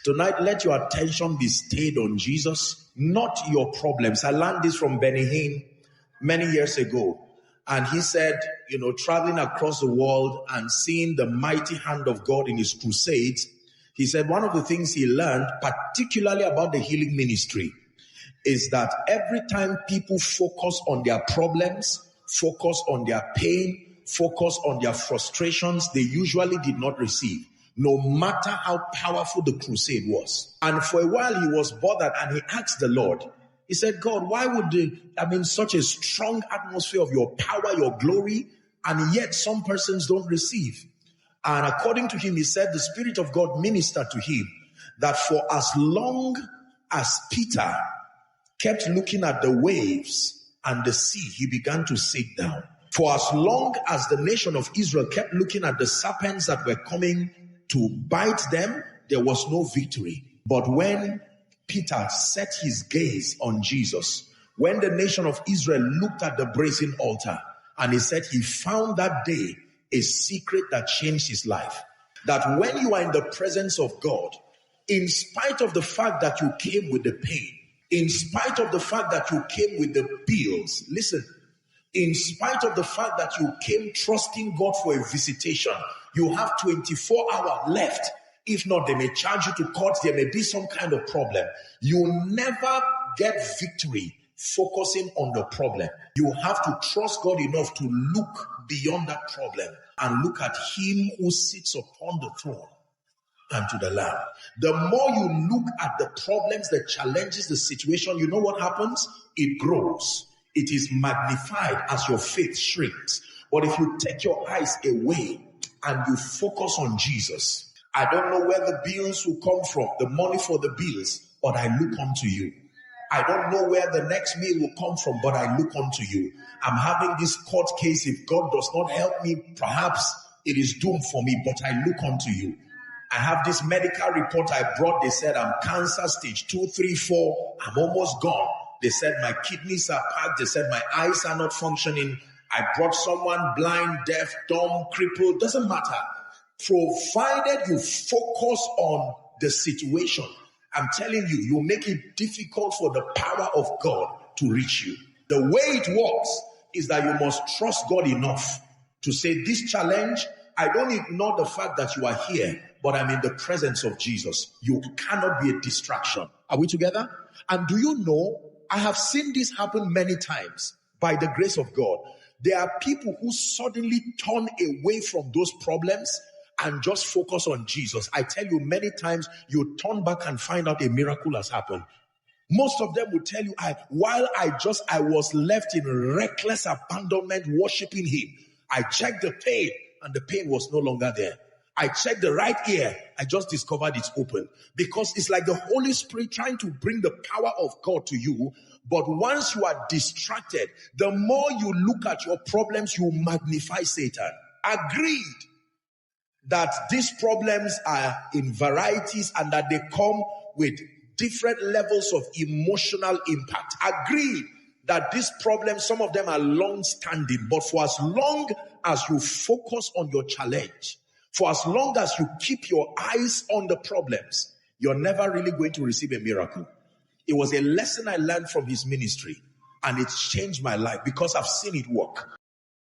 Tonight, let your attention be stayed on Jesus, not your problems. I learned this from HINN many years ago. And he said, traveling across the world and seeing the mighty hand of God in his crusades, he said one of the things he learned, particularly about the healing ministry, is that every time people focus on their problems, focus on their pain, focus on their frustrations, they usually did not receive, no matter how powerful the crusade was. And for a while he was bothered and he asked the Lord, he said, God, why would such a strong atmosphere of your power, your glory, and yet some persons don't receive? And according to him, he said the Spirit of God ministered to him that for as long as Peter kept looking at the waves and the sea, he began to sit down. For as long as the nation of Israel kept looking at the serpents that were coming to bite them, there was no victory. But when Peter set his gaze on Jesus, when the nation of Israel looked at the brazen altar, and he said he found that day a secret that changed his life. That when you are in the presence of God, in spite of the fact that you came with the pain, in spite of the fact that you came with the bills, listen, in spite of the fact that you came trusting God for a visitation, you have 24 hours left. If not, they may charge you to court. There may be some kind of problem. You never get victory focusing on the problem. You have to trust God enough to look beyond that problem and look at him who sits upon the throne and to the Lamb. The more you look at the problems, the challenges, the situation, you know what happens? It grows. It is magnified as your faith shrinks. But if you take your eyes away and you focus on Jesus, I don't know where the bills will come from, the money for the bills, but I look unto you. I don't know where the next meal will come from, but I look unto you. I'm having this court case. If God does not help me, perhaps it is doomed for me, but I look unto you. I have this medical report I brought. They said I'm cancer stage 2, 3, 4. I'm almost gone. They said my kidneys are packed. They said my eyes are not functioning. I brought someone blind, deaf, dumb, crippled. Doesn't matter. Provided you focus on the situation, I'm telling you, you make it difficult for the power of God to reach you. The way it works is that you must trust God enough to say, this challenge, I don't ignore the fact that you are here, but I'm in the presence of Jesus. You cannot be a distraction. Are we together? And do you know, I have seen this happen many times by the grace of God. There are people who suddenly turn away from those problems and just focus on Jesus. I tell you, many times you turn back and find out a miracle has happened. Most of them will tell you, I was left in reckless abandonment worshiping him. I checked the pain and the pain was no longer there. I checked the right ear. I just discovered it's open. Because it's like the Holy Spirit trying to bring the power of God to you. But once you are distracted, the more you look at your problems, you magnify Satan. Agreed that these problems are in varieties and that they come with different levels of emotional impact. Agreed that these problems, some of them are long-standing, but for as long as you focus on your challenge, for as long as you keep your eyes on the problems, you're never really going to receive a miracle. It was a lesson I learned from his ministry, and it's changed my life because I've seen it work.